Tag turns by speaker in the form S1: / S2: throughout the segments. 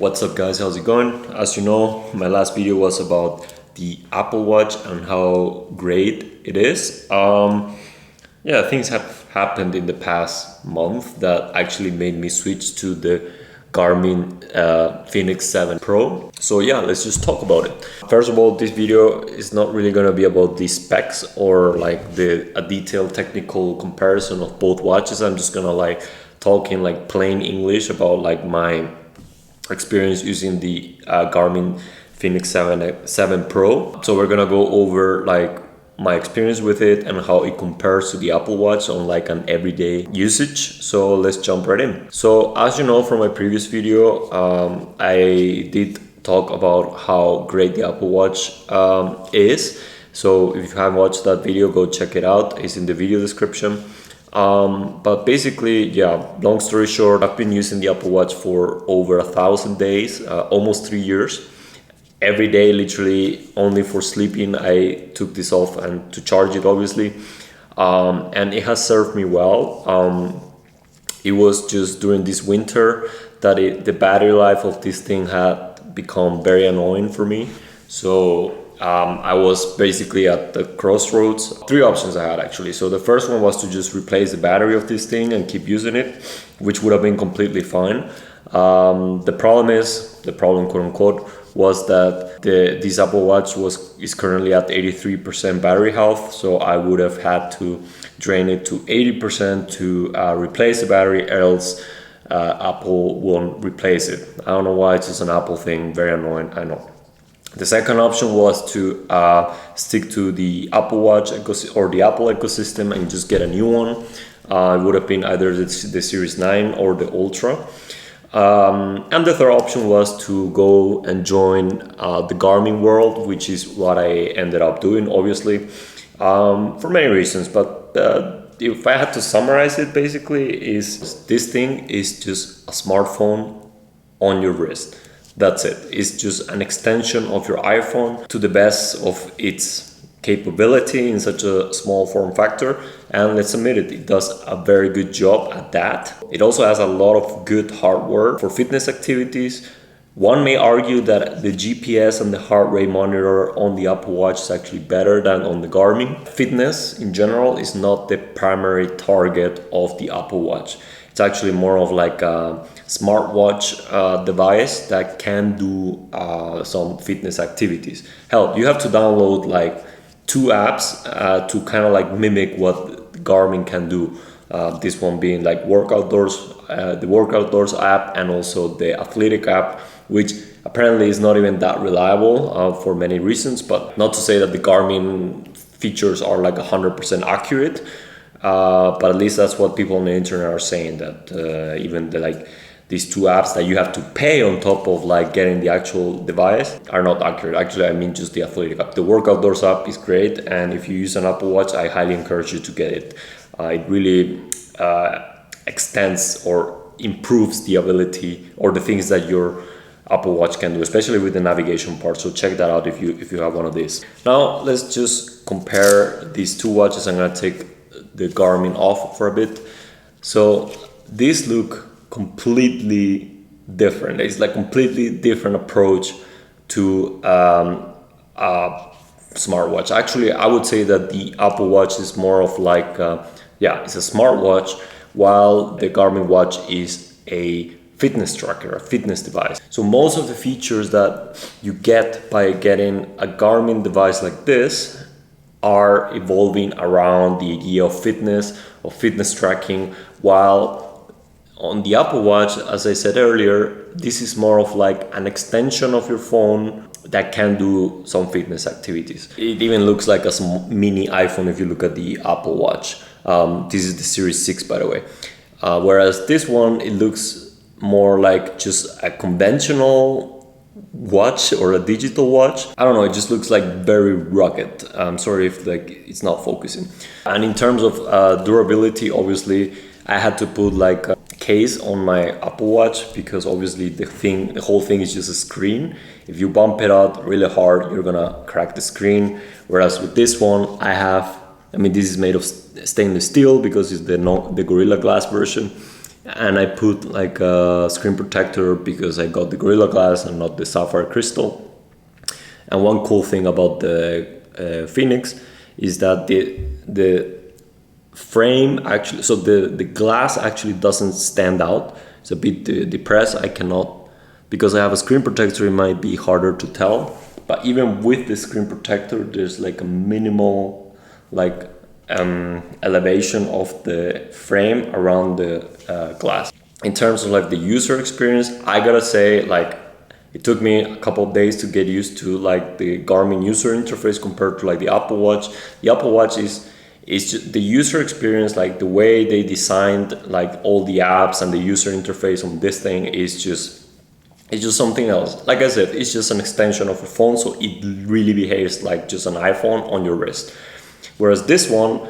S1: What's up guys, how's it going? As you know, my last video was about the Apple Watch and how great it is. Yeah, things have happened in the past month that actually made me switch to the Garmin Fenix 7 Pro. So yeah, let's just talk about it. First of all, this video is not really gonna be about the specs or like a detailed technical comparison of both watches. I'm just gonna talk in plain English about my experience using the Garmin Fenix 7 Pro. So we're gonna go over my experience with it and how it compares to the Apple Watch on an everyday usage. So let's jump right in. So as you know from my previous video, I did talk about how great the Apple Watch is. So if you haven't watched that video, go check it out. It's in the video description. But basically, yeah, long story short, I've been using the Apple Watch for over 1,000 days, almost 3 years. Every day, literally, only for sleeping, I took this off and to charge it, obviously. And it has served me well. It was just during this winter that the battery life of this thing had become very annoying for me. So I was basically at the crossroads. 3 options I had actually. So the first one was to just replace the battery of this thing and keep using it, which would have been completely fine. The problem quote unquote was that this Apple Watch is currently at 83% battery health. So I would have had to drain it to 80% to replace the battery, else Apple won't replace it. I don't know why, it's just an Apple thing, very annoying, I know. The second option was to stick to the Apple Watch or the Apple ecosystem and just get a new one. It would have been either the Series 9 or the Ultra. And the third option was to go and join the Garmin world, which is what I ended up doing, obviously, for many reasons. But if I had to summarize it, basically, this thing is just a smartphone on your wrist. That's it. It's just an extension of your iPhone to the best of its capability in such a small form factor, and let's admit it does a very good job at that. It also has a lot of good hardware for fitness activities. One may argue that the GPS and the heart rate monitor on the Apple Watch is actually better than on the Garmin. Fitness in general is not the primary target of the Apple Watch. It's actually more of a smartwatch device that can do some fitness activities. Hell, you have to download 2 apps to kind of mimic what Garmin can do. This one being Work Outdoors, the Work Outdoors app, and also the Athletic app, which apparently is not even that reliable for many reasons. But not to say that the Garmin features are 100% accurate. But at least that's what people on the internet are saying, that even these 2 apps that you have to pay on top of getting the actual device are not accurate. Actually, I mean just the Athletic app. The Work Outdoors app is great, and if you use an Apple Watch, I highly encourage you to get it. It really extends or improves the ability or the things that your Apple Watch can do, especially with the navigation part. So check that out if you have one of these. Now let's just compare these 2 watches. I'm gonna take the Garmin off for a bit. So these look completely different. It's completely different approach to smartwatch. Actually, I would say that the Apple Watch is more of it's a smartwatch, while the Garmin watch is a fitness tracker, a fitness device. So most of the features that you get by getting a Garmin device like this are evolving around the idea of fitness tracking, while on the Apple Watch, as I said earlier, this is more of an extension of your phone that can do some fitness activities. It even looks like a mini iPhone if you look at the Apple Watch. This is the Series 6, by the way. Whereas this one, it looks more like just a conventional watch or a digital watch. I don't know, it just looks very rugged. I'm sorry if it's not focusing. And in terms of durability, obviously I had to put a case on my Apple Watch, because obviously the whole thing is just a screen. If you bump it out really hard, you're gonna crack the screen. Whereas with this one, this is made of stainless steel because it's the Gorilla Glass version. and I put like a screen protector because I got the Gorilla Glass and not the Sapphire crystal. And one cool thing about the Fenix is that the frame actually, so the glass actually doesn't stand out. It's a bit depressed. I cannot, because I have a screen protector, it might be harder to tell. But even with the screen protector, there's like a minimal like elevation of the frame around the glass. In terms of like the user experience, I gotta say, like, it took me a couple of days to get used to like the Garmin user interface compared to like the Apple Watch. The Apple Watch is just the user experience, like the way they designed like all the apps and the user interface on this thing is just, it's just something else. Like I said, it's just an extension of a phone, so it really behaves like just an iPhone on your wrist. Whereas this one,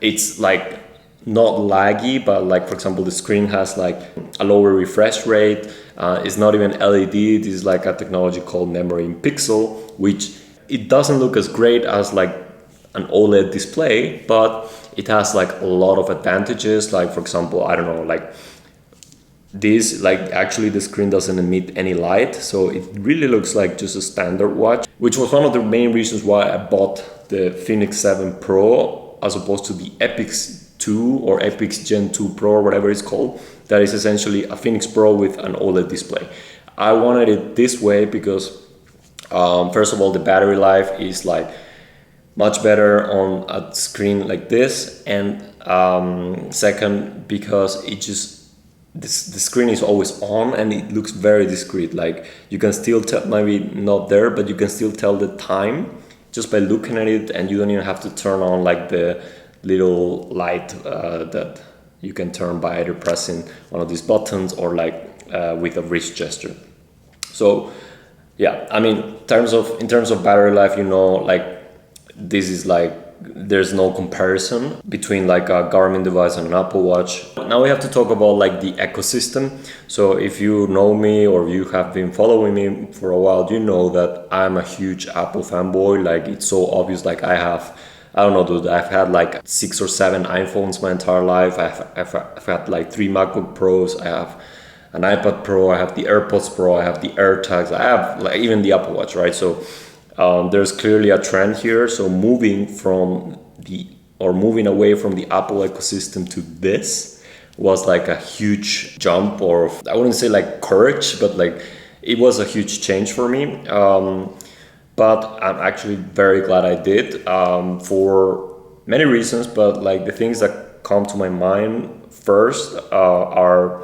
S1: it's like not laggy, but like for example, the screen has like a lower refresh rate. It's not even LED. This is like a technology called memory in pixel, which it doesn't look as great as like an OLED display, but it has like a lot of advantages. Like for example, I don't know, like this, like actually the screen doesn't emit any light, so it really looks like just a standard watch, which was one of the main reasons why I bought the Fenix 7 Pro as opposed to the Epix 2 or Epix Gen 2 Pro or whatever it's called. That is essentially a Fenix Pro with an OLED display. I wanted it this way because first of all, the battery life is like much better on a screen like this, and second, because it just the screen is always on and it looks very discreet. Like you can still tell, maybe not there, but you can still tell the time just by looking at it, and you don't even have to turn on like the little light that you can turn by either pressing one of these buttons or like with a wrist gesture. So yeah, I mean, in terms of battery life, you know, like this is like, there's no comparison between like a Garmin device and an Apple Watch. Now we have to talk about like the ecosystem. So if you know me or you have been following me for a while, you know that I'm a huge Apple fanboy. Like it's so obvious. Like I don't know, dude, I've had like 6 or 7 iPhones my entire life. I've had like 3 MacBook Pros. I have an iPad Pro. I have the AirPods Pro. I have the AirTags. I have like even the Apple Watch, right? So there's clearly a trend here. So moving away from the Apple ecosystem to this was like a huge jump, or I wouldn't say like courage, but like it was a huge change for me. But I'm actually very glad I did, for many reasons. But like the things that come to my mind first are,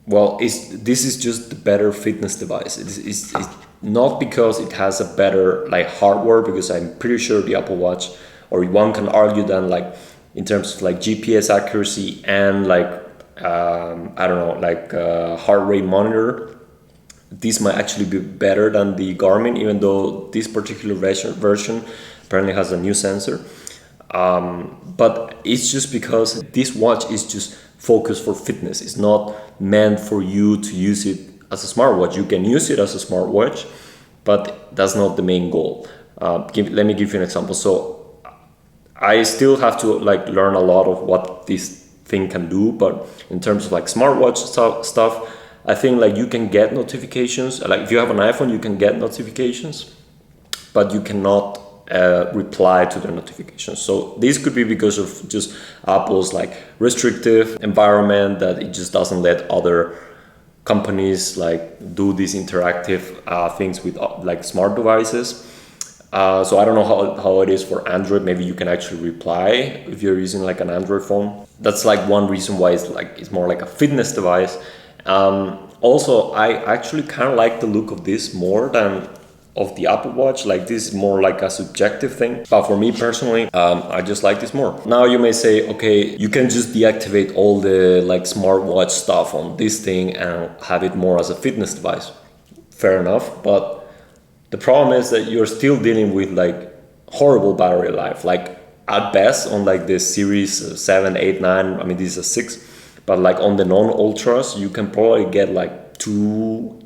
S1: well, this is just the better fitness device. It's not because it has a better like hardware, because I'm pretty sure the Apple Watch, or one can argue then like in terms of like GPS accuracy and like I don't know, like heart rate monitor, this might actually be better than the Garmin, even though this particular version apparently has a new sensor. But it's just because this watch is just focused for fitness. It's not meant for you to use it as a smartwatch. You can use it as a smartwatch, but that's not the main goal. Let me give you an example. So I still have to like learn a lot of what this thing can do, but in terms of like smartwatch stuff, I think like you can get notifications. Like if you have an iPhone, you can get notifications, but you cannot reply to the notifications. So this could be because of just Apple's like restrictive environment, that it just doesn't let other companies like do these interactive things with like smart devices. So I don't know how it is for Android. Maybe you can actually reply if you're using like an Android phone. That's like one reason why it's more like a fitness device. Also, I actually kind of like the look of this more than of the Apple Watch. Like this is more like a subjective thing, but for me personally, I just like this more. Now you may say, okay, you can just deactivate all the like smartwatch stuff on this thing and have it more as a fitness device. Fair enough, but the problem is that you're still dealing with like horrible battery life. Like at best on like the series 7, 8, 9, I mean this is a 6, but like on the non-ultras you can probably get like 2,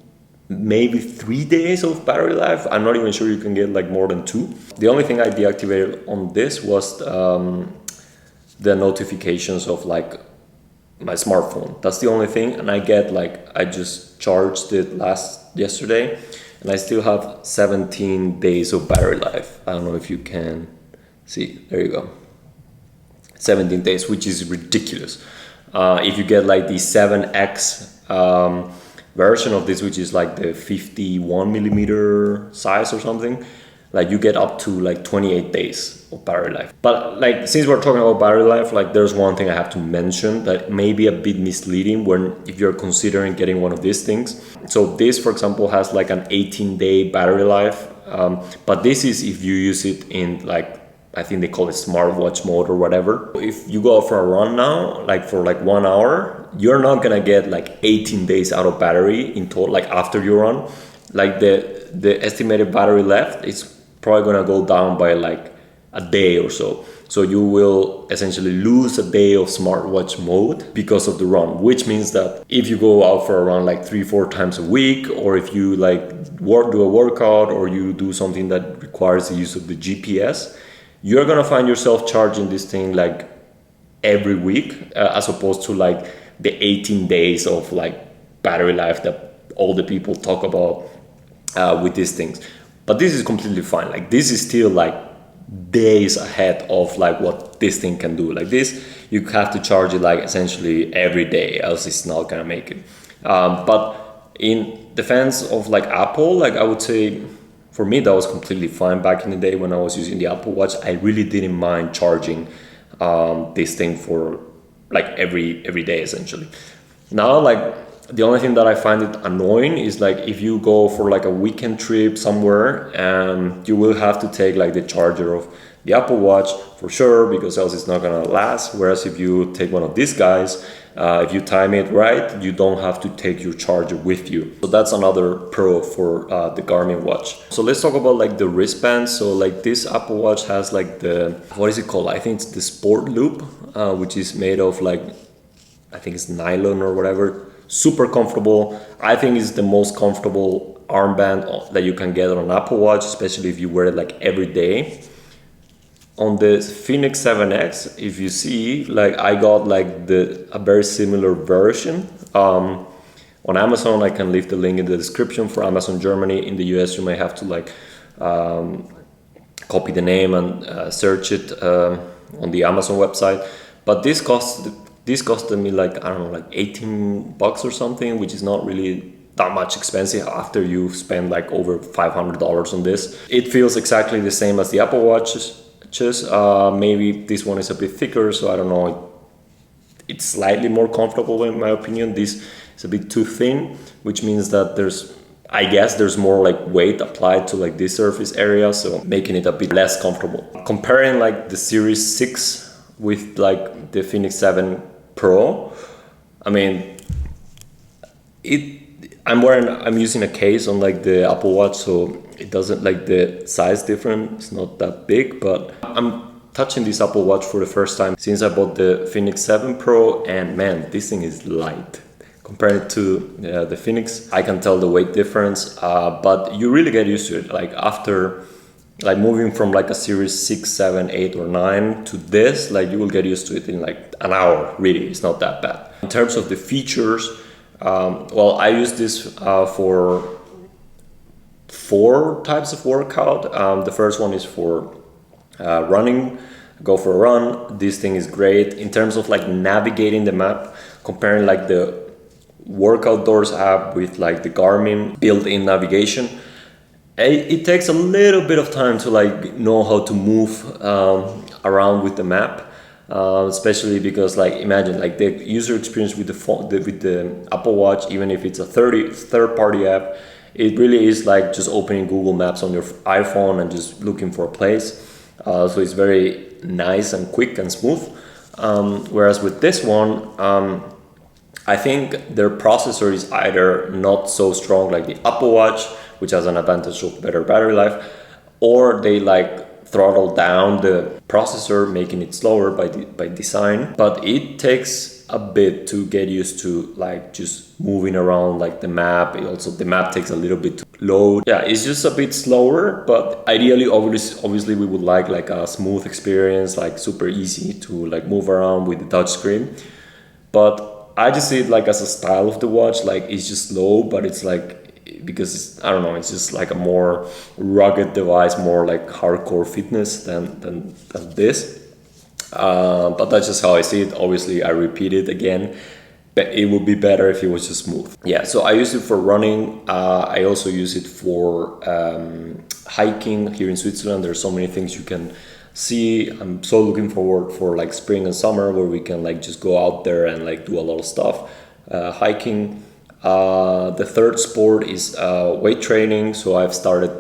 S1: maybe 3 days of battery life. I'm not even sure you can get like more than 2. The only thing I deactivated on this was the notifications of like my smartphone. That's the only thing. And I get like, I just charged it yesterday, and I still have 17 days of battery life. I don't know if you can see, there you go. 17 days, which is ridiculous. If you get like the 7X version of this, which is like the 51 millimeter size or something, like you get up to like 28 days of battery life. But like, since we're talking about battery life, like there's one thing I have to mention that may be a bit misleading if you're considering getting one of these things. So this, for example, has like an 18-day battery life, but this is if you use it in like, I think they call it smartwatch mode or whatever. If you go for a run now, like for like 1 hour, you're not gonna get like 18 days out of battery in total, like after you run. Like the estimated battery left is probably gonna go down by like a day or so. So you will essentially lose a day of smartwatch mode because of the run, which means that if you go out for a run like 3-4 times a week, or if you like do a workout, or you do something that requires the use of the GPS, you're gonna find yourself charging this thing like every week, as opposed to like the 18 days of like battery life that all the people talk about with these things. But this is completely fine. Like this is still like days ahead of like what this thing can do. Like this, you have to charge it like essentially every day, else it's not gonna make it. But in defense of like Apple, like I would say, for me, that was completely fine back in the day when I was using the Apple Watch. I really didn't mind charging this thing for like every day essentially. Now, like the only thing that I find it annoying is like if you go for like a weekend trip somewhere, you will have to take like the charger of the Apple Watch for sure, because else it's not gonna last. Whereas if you take one of these guys, if you time it right, you don't have to take your charger with you. So that's another pro for the Garmin watch. So let's talk about like the wristband. So like this Apple Watch has like the, what is it called? I think it's the Sport Loop, which is made of like, I think it's nylon or whatever. Super comfortable. I think it's the most comfortable armband that you can get on an Apple Watch, especially if you wear it like every day. On the Fenix 7X, if you see, like I got like a very similar version. On Amazon, I can leave the link in the description for Amazon Germany. In the US, you may have to like copy the name and search it on the Amazon website. But this costed me like, I don't know, like 18 bucks or something, which is not really that much expensive after you spend like over $500 on this. It feels exactly the same as the Apple Watches. Maybe this one is a bit thicker, so I don't know, it's slightly more comfortable in my opinion. This is a bit too thin, which means that I guess there's more like weight applied to like this surface area, so making it a bit less comfortable. Comparing like the Series 6 with like the Fenix 7 Pro, I mean, I'm using a case on like the Apple Watch, so it doesn't, like the size difference, it's not that big, but I'm touching this Apple Watch for the first time since I bought the Fenix 7 Pro, and man, this thing is light. Compared to the Fenix, I can tell the weight difference, but you really get used to it. Like after like moving from like a Series 6, 7, 8 or 9 to this, like you will get used to it in like an hour, really, it's not that bad. In terms of the features, well, I use this for 4 types of workout. The first one is for running. Go for a run. This thing is great in terms of like navigating the map, comparing like the Workout Doors app with like the Garmin built-in navigation. It takes a little bit of time to like know how to move around with the map. Especially because like imagine like the user experience with the phone, with the Apple Watch, even if it's a third-party app, it really is like just opening Google Maps on your iPhone and just looking for a place. So it's very nice and quick and smooth. Whereas with this one, I think their processor is either not so strong like the Apple Watch, which has an advantage of better battery life, or they like throttle down the processor, making it slower by design. But it takes a bit to get used to like just moving around like the map. The map takes a little bit to load. Yeah, it's just a bit slower, but ideally obviously we would like a smooth experience, like super easy to like move around with the touch screen. But I just see it like as a style of the watch. Like it's just slow, but it's like, because it's, I don't know, it's just like a more rugged device, more like hardcore fitness than this. But that's just how I see it. Obviously, I repeat it again. But it would be better if it was just smooth. Yeah, so I use it for running. I also use it for hiking here in Switzerland. There's so many things you can see. I'm so looking forward for like spring and summer where we can like just go out there and like do a lot of stuff. Hiking. The third sport is weight training. So I've started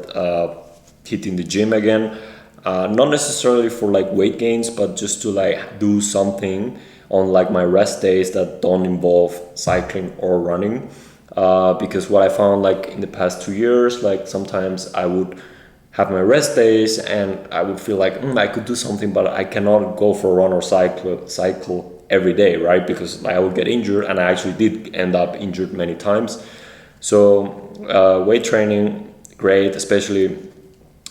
S1: hitting the gym again. Not necessarily for like weight gains, but just to like do something on like my rest days that don't involve cycling or running. Because what I found like in the past 2 years, like sometimes I would have my rest days and I would feel like I could do something, but I cannot go for a run or cycle every day, right? Because I would get injured, and I actually did end up injured many times. So weight training, great, especially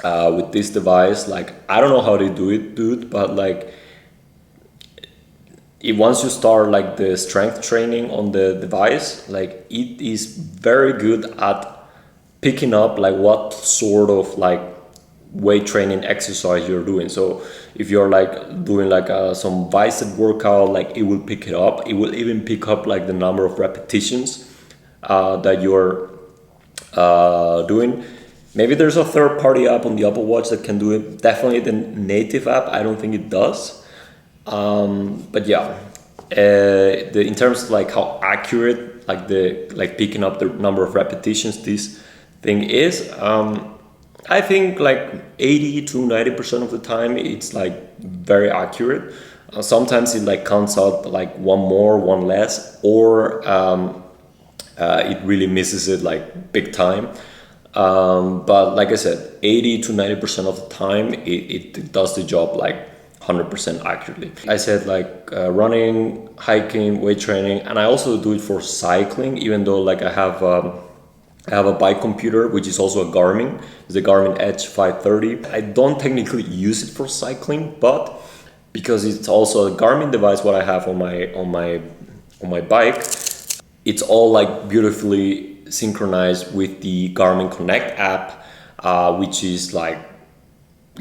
S1: with this device. Like I don't know how they do it, dude, but like once you start like the strength training on the device, like it is very good at picking up like what sort of like weight training exercise you're doing. So if you're like doing like some bicep workout, like it will pick it up. It will even pick up like the number of repetitions that you're doing. Maybe there's a third-party app on the Apple Watch that can do it. Definitely the native app, I don't think it does. But yeah, in terms of like how accurate like picking up the number of repetitions this thing is, I think like 80 to 90% of the time it's like very accurate. Sometimes it like counts out like one more, one less, or it really misses it like big time. But like I said, 80 to 90% of the time it does the job like 100% accurately. I said like running, hiking, weight training, and I also do it for cycling, even though like I have a bike computer, which is also a Garmin. It's the Garmin Edge 530. I don't technically use it for cycling, but because it's also a Garmin device, what I have on my bike, it's all like beautifully synchronized with the Garmin Connect app, which is like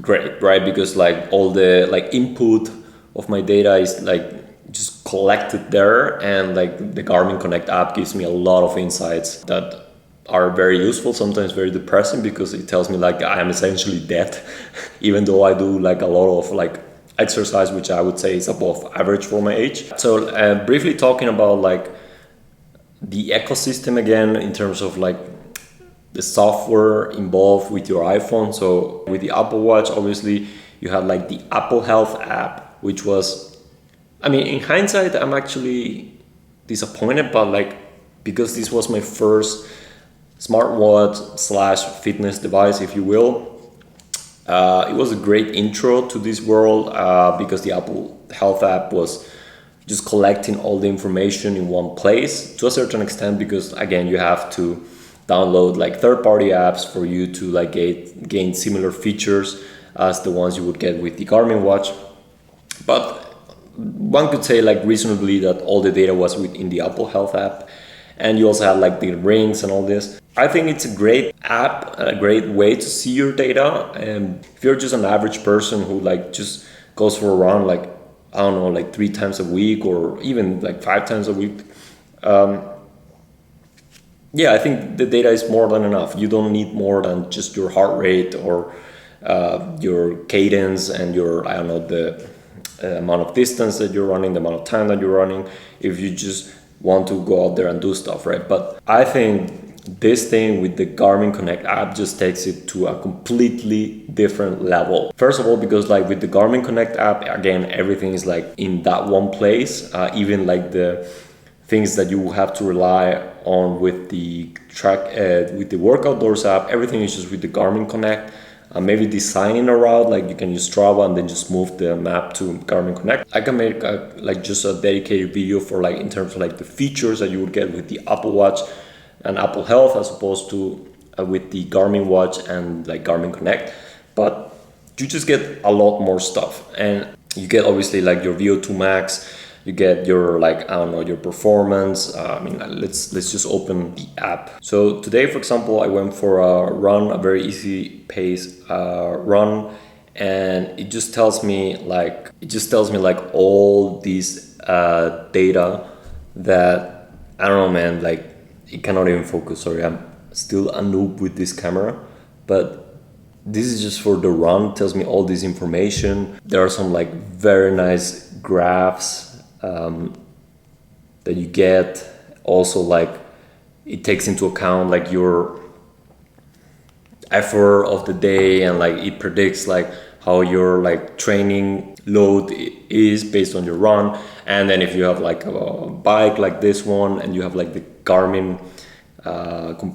S1: great, right? Because like all the like input of my data is like just collected there, and like the Garmin Connect app gives me a lot of insights that are very useful, sometimes very depressing, because it tells me like I am essentially dead even though I do like a lot of like exercise, which I would say is above average for my age. So briefly talking about like the ecosystem again, in terms of like the software involved with your iPhone. So with the Apple Watch, obviously you had like the Apple Health app, which was, I mean, in hindsight I'm actually disappointed, but like because this was my first smartwatch / fitness device, if you will, it was a great intro to this world, because the Apple Health app was just collecting all the information in one place to a certain extent, because again you have to download like third-party apps for you to like gain similar features as the ones you would get with the Garmin watch. But one could say like reasonably that all the data was within the Apple Health app, and you also had like the rings and all this. I think it's a great app, a great way to see your data. And if you're just an average person who like just goes for a run like, I don't know, like 3 times a week or even like 5 times a week, yeah, I think the data is more than enough. You don't need more than just your heart rate or your cadence and your, I don't know, the amount of distance that you're running, the amount of time that you're running, if you just want to go out there and do stuff, right? But I think this thing with the Garmin Connect app just takes it to a completely different level. First of all, because like with the Garmin Connect app, again, everything is like in that one place, even like the things that you have to rely on with the with the Work Outdoors app, everything is just with the Garmin Connect. Maybe designing a route, like you can use Strava and then just move the map to Garmin Connect. I can make like just a dedicated video for like in terms of like the features that you would get with the Apple Watch and Apple Health as opposed to with the Garmin Watch and like Garmin Connect. But you just get a lot more stuff, and you get obviously like your VO2 max, You get your, like, I don't know, your performance. I mean, let's just open the app. So today, for example, I went for a run, a very easy pace run, and it just tells me like all these data that, I don't know, man, like it cannot even focus. Sorry, I'm still a noob with this camera, but this is just for the run. It tells me all this information. There are some like very nice graphs that you get. Also, like, it takes into account like your effort of the day, and like it predicts like how your like training load is based on your run. And then if you have like a bike like this one, and you have like the Garmin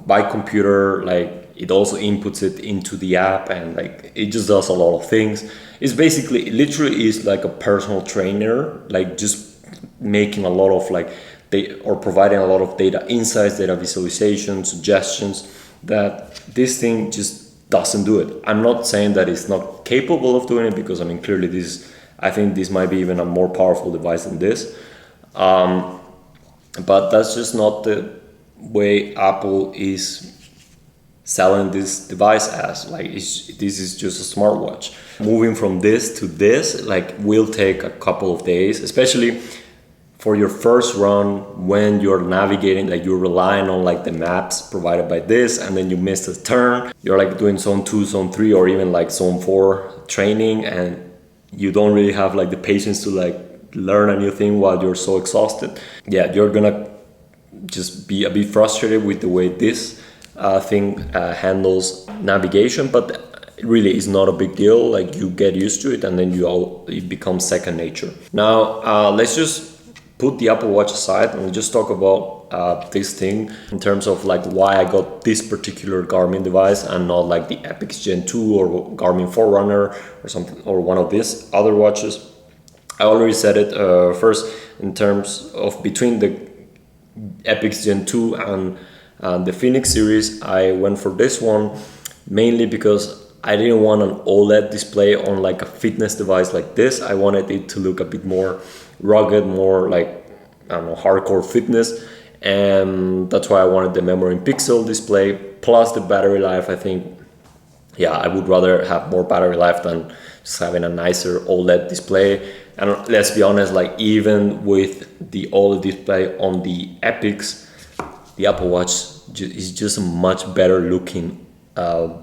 S1: bike computer, like it also inputs it into the app, and like it just does a lot of things. It's basically, it literally is like a personal trainer, like just making a lot of like or providing a lot of data insights, data visualization, suggestions, that this thing just doesn't do it. I'm not saying that it's not capable of doing it, because I mean, clearly I think this might be even a more powerful device than this, but that's just not the way Apple is selling this device as. Like, this is just a smartwatch. Moving from this to this like will take a couple of days, especially for your first run, when you're navigating, like you're relying on like the maps provided by this, and then you miss a turn, you're like doing zone 2, zone 3, or even like zone 4 training, and you don't really have like the patience to like learn a new thing while you're so exhausted. Yeah, you're gonna just be a bit frustrated with the way this thing handles navigation, but it really is not a big deal. Like, you get used to it, and then it becomes second nature. Now let's just put the Apple Watch aside, and we'll just talk about this thing in terms of like why I got this particular Garmin device and not like the Epix Gen 2 or Garmin Forerunner or something, or one of these other watches. I already said it first, in terms of between the Epix Gen 2 and the Fenix series, I went for this one mainly because I didn't want an OLED display on like a fitness device like this. I wanted it to look a bit more rugged, more like, I don't know, hardcore fitness, and that's why I wanted the memory in pixel display. Plus the battery life, I think, yeah, I would rather have more battery life than just having a nicer OLED display. And let's be honest, like even with the OLED display on the Epix, the Apple Watch is just a much better looking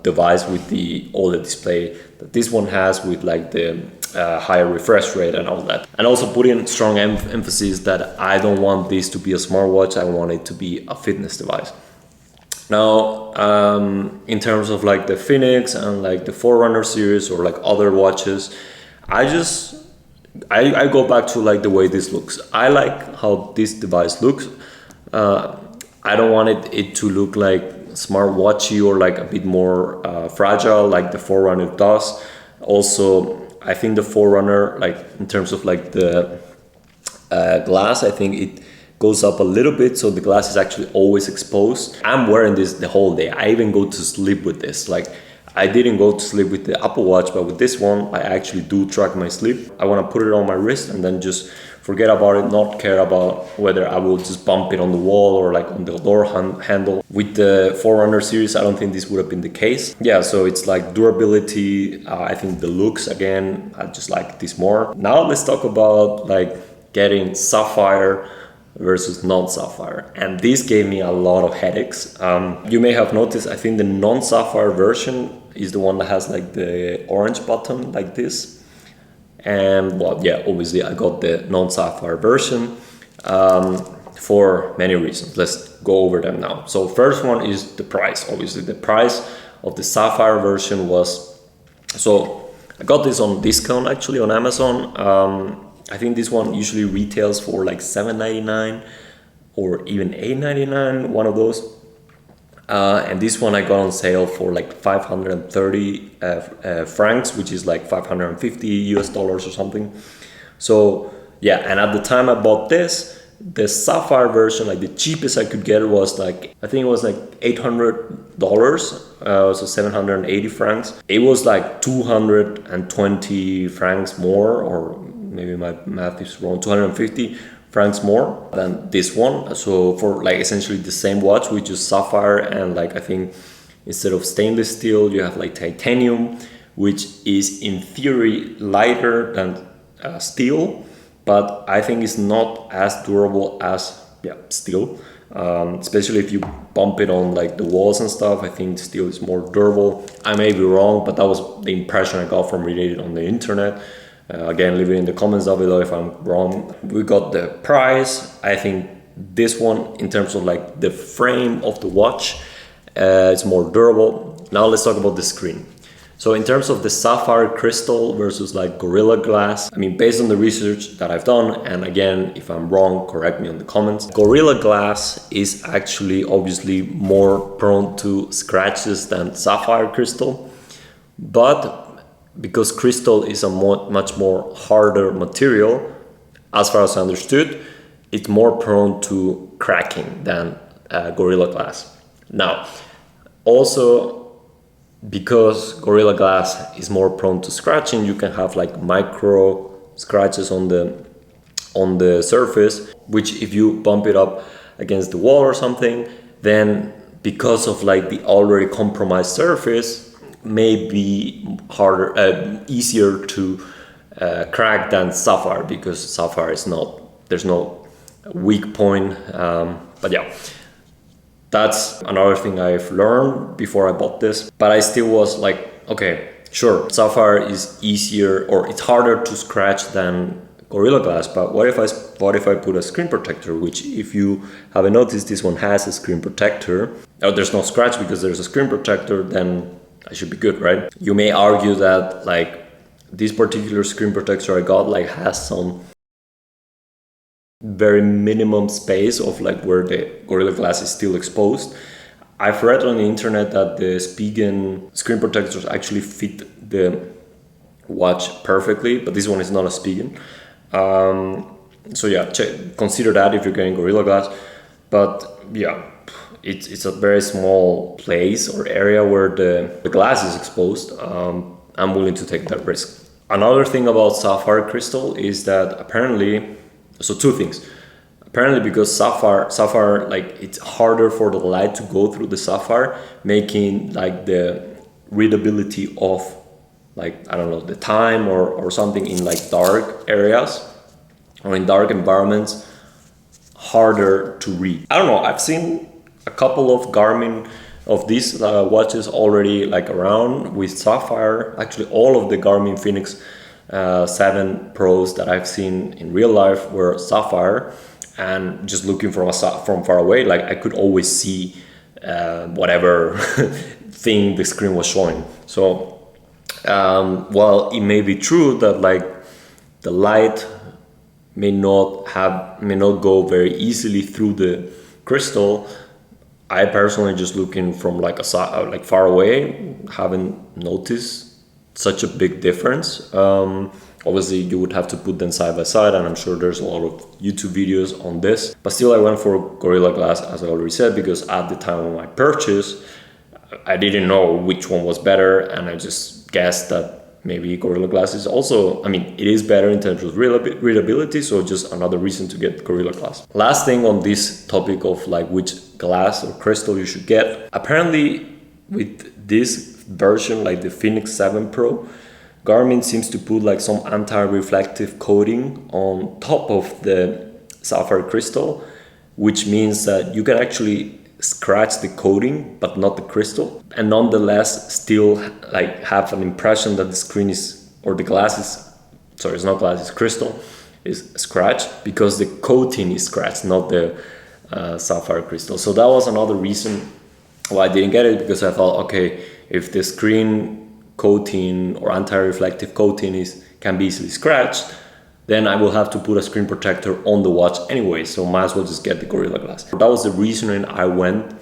S1: device with the OLED display that this one has, with like the higher refresh rate and all that. And also putting strong emphasis that I don't want this to be a smartwatch, I want it to be a fitness device. Now in terms of like the Fenix and like the Forerunner series or like other watches, I go back to like the way this looks. I like how this device looks. I don't want it to look like smartwatchy or like a bit more fragile like the Forerunner does. Also, I think the Forerunner, like in terms of like the glass, I think it goes up a little bit, so the glass is actually always exposed. I'm wearing this the whole day. I even go to sleep with this. Like, I didn't go to sleep with the Apple Watch, but with this one, I actually do track my sleep. I want to put it on my wrist and then just forget about it, not care about whether I will just bump it on the wall or like on the door handle. With the Forerunner series, I don't think this would have been the case. Yeah, so it's like durability. I think the looks, again, I just like this more. Now let's talk about like getting Sapphire versus non-Sapphire, and this gave me a lot of headaches. You may have noticed, I think the non-Sapphire version is the one that has like the orange button like this. And well, yeah, obviously I got the non-Sapphire version for many reasons. Let's go over them now. So first one is the price. Obviously the price of the Sapphire version was, so I got this on discount actually on Amazon. I think this one usually retails for like $7.99 or even $8.99, one of those. And this one I got on sale for like 530 francs, which is like 550 US dollars or something. So yeah, and at the time I bought this, the Sapphire version, like the cheapest I could get was like, I think it was like $800, so 780 francs. It was like 220 francs more, or maybe my math is wrong, 250 francs more than this one. So for like essentially the same watch, we use sapphire, and like I think instead of stainless steel, you have like titanium, which is in theory lighter than steel, but I think it's not as durable as steel. Especially if you bump it on like the walls and stuff, I think steel is more durable. I may be wrong, but that was the impression I got from reading it on the internet. Again, leave it in the comments down below if I'm wrong. We got the price. I think this one, in terms of like the frame of the watch, it's more durable. Now let's talk about the screen. So in terms of the sapphire crystal versus like Gorilla Glass, I mean, based on the research that I've done, and again, if I'm wrong, correct me in the comments, Gorilla Glass is actually obviously more prone to scratches than sapphire crystal, but because crystal is a much more harder material, as far as I understood, it's more prone to cracking than Gorilla Glass. Now, also, because Gorilla Glass is more prone to scratching, you can have like micro scratches on the surface, which if you bump it up against the wall or something, then because of like the already compromised surface, may be harder, easier to crack than sapphire, because sapphire is not, there's no weak point. But yeah, that's another thing I've learned before I bought this, but I still was like, okay, sure, sapphire is easier, or it's harder to scratch than Gorilla Glass, but what if I put a screen protector, which if you haven't noticed, this one has a screen protector. Oh, there's no scratch because there's a screen protector, then I should be good, right? You may argue that like this particular screen protector I got like has some very minimum space of like where the Gorilla Glass is still exposed. I've read on the internet that the Spigen screen protectors actually fit the watch perfectly, but this one is not a Spigen. So yeah, consider that if you're getting Gorilla Glass. But yeah, it's a very small place or area where the glass is exposed. I'm willing to take that risk. Another thing about sapphire crystal is that apparently, so two things. Apparently, because sapphire, like it's harder for the light to go through the sapphire, making like the readability of like, I don't know, the time or something in like dark areas or in dark environments harder to read. I don't know, I've seen a couple of Garmin of these watches already like around with sapphire. Actually, all of the Garmin Fenix 7 Pros that I've seen in real life were sapphire, and just looking from far away, like I could always see whatever thing the screen was showing. So while it may be true that like the light may not go very easily through the crystal, I personally, just looking from like far away, haven't noticed such a big difference. Obviously you would have to put them side by side, and I'm sure there's a lot of YouTube videos on this, but still I went for Gorilla Glass, as I already said, because at the time of my purchase I didn't know which one was better, and I just guessed that maybe Gorilla Glass is also, I mean, it is better in terms of readability, so just another reason to get Gorilla Glass. Last thing on this topic of like which glass or crystal you should get. Apparently with this version, like the Fenix 7 Pro, Garmin seems to put like some anti-reflective coating on top of the sapphire crystal, which means that you can actually scratch the coating but not the crystal, and nonetheless still like have an impression that the screen is, or the glass is, sorry, it's not glass, it's crystal, is scratched, because the coating is scratched, not the sapphire crystal. So that was another reason why I didn't get it, because I thought, okay, if the screen coating or anti-reflective coating can be easily scratched, then I will have to put a screen protector on the watch anyway, so might as well just get the Gorilla Glass. That was the reasoning I went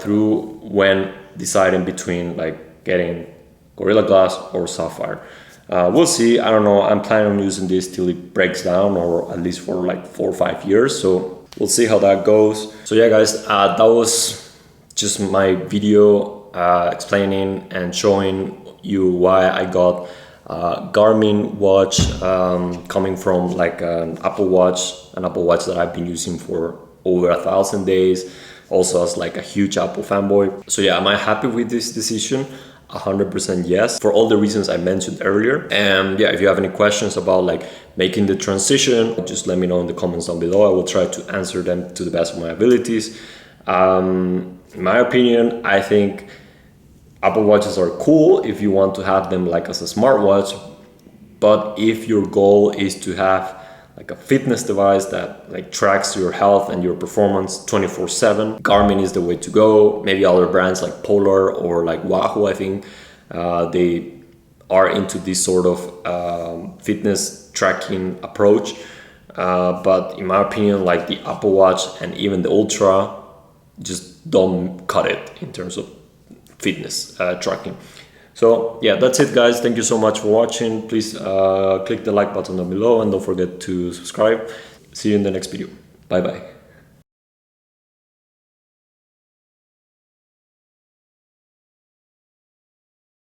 S1: through when deciding between like getting Gorilla Glass or sapphire. We'll see, I don't know, I'm planning on using this till it breaks down, or at least for like 4 or 5 years, so we'll see how that goes. So yeah guys, that was just my video explaining and showing you why I got Garmin watch, coming from like an Apple Watch that I've been using for over 1,000 days, also as like a huge Apple fanboy. So yeah, am I happy with this decision? 100% yes, for all the reasons I mentioned earlier. And yeah, if you have any questions about like making the transition, just let me know in the comments down below. I will try to answer them to the best of my abilities. In my opinion, I think Apple Watches are cool if you want to have them like as a smartwatch, but if your goal is to have like a fitness device that like tracks your health and your performance 24/7, Garmin is the way to go. Maybe other brands like Polar or like Wahoo, I think they are into this sort of fitness tracking approach. But in my opinion, like the Apple Watch and even the Ultra just don't cut it in terms of fitness tracking. So yeah, that's it guys. Thank you so much for watching. Please click the like button down below and don't forget to subscribe. See you in the next video. Bye bye.